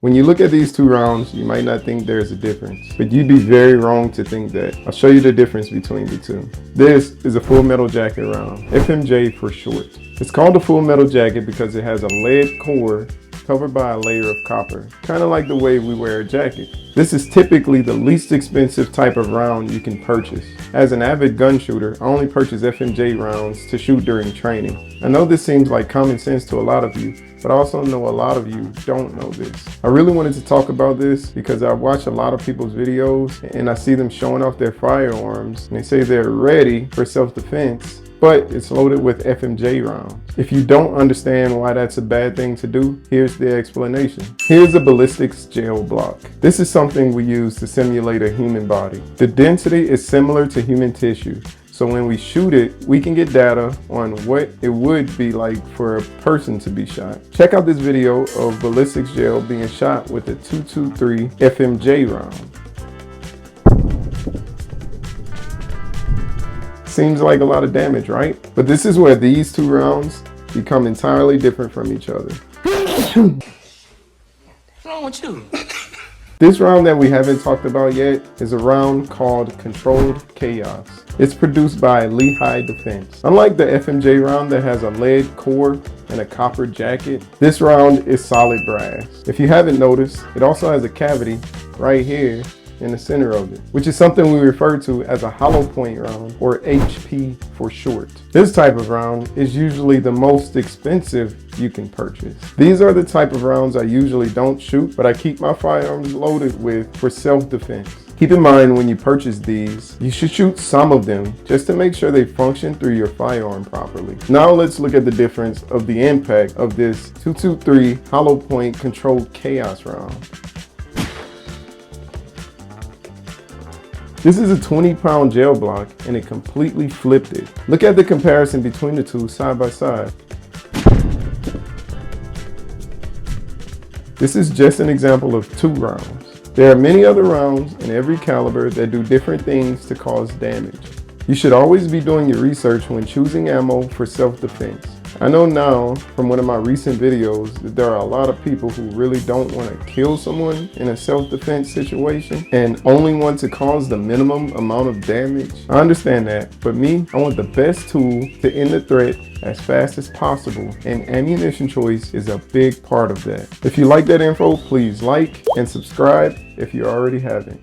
When you look at these two rounds, you might not think there's a difference, but you'd be very wrong to think that. I'll show you the difference between the two. This is a full metal jacket round, FMJ for short. It's called a full metal jacket because it has a lead core covered by a layer of copper, kind of like the way we wear a jacket. This is typically the least expensive type of round you can purchase. As an avid gun shooter, I only purchase FMJ rounds to shoot during training. I know this seems like common sense to a lot of you, but I also know a lot of you don't know this. I really wanted to talk about this because I watch a lot of people's videos and I see them showing off their firearms and they say they're ready for self-defense, but it's loaded with FMJ rounds. If you don't understand why that's a bad thing to do, here's the explanation. Here's a Ballistics Gel block. This is something we use to simulate a human body. The density is similar to human tissue, so when we shoot it, we can get data on what it would be like for a person to be shot. Check out this video of Ballistics Gel being shot with a 223 FMJ round. Seems like a lot of damage, right? But this is where these two rounds become entirely different from each other. What's wrong with you? This round that we haven't talked about yet is a round called Controlled Chaos. It's produced by Lehigh Defense. Unlike the FMJ round that has a lead core and a copper jacket, this round is solid brass. If you haven't noticed, it also has a cavity right here in the center of it, which is something we refer to as a hollow point round, or HP for short. This type of round is usually the most expensive you can purchase. These are the type of rounds I usually don't shoot, but I keep my firearms loaded with for self-defense. Keep in mind when you purchase these, you should shoot some of them just to make sure they function through your firearm properly. Now let's look at the difference of the impact of this 223 hollow point Controlled Chaos round. This is a 20-pound gel block and it completely flipped it. Look at the comparison between the two side by side. This is just an example of two rounds. There are many other rounds in every caliber that do different things to cause damage. You should always be doing your research when choosing ammo for self-defense. I know now from one of my recent videos that there are a lot of people who really don't want to kill someone in a self-defense situation and only want to cause the minimum amount of damage. I understand that, but me, I want the best tool to end the threat as fast as possible, and ammunition choice is a big part of that. If you like that info, please like and subscribe if you already haven't.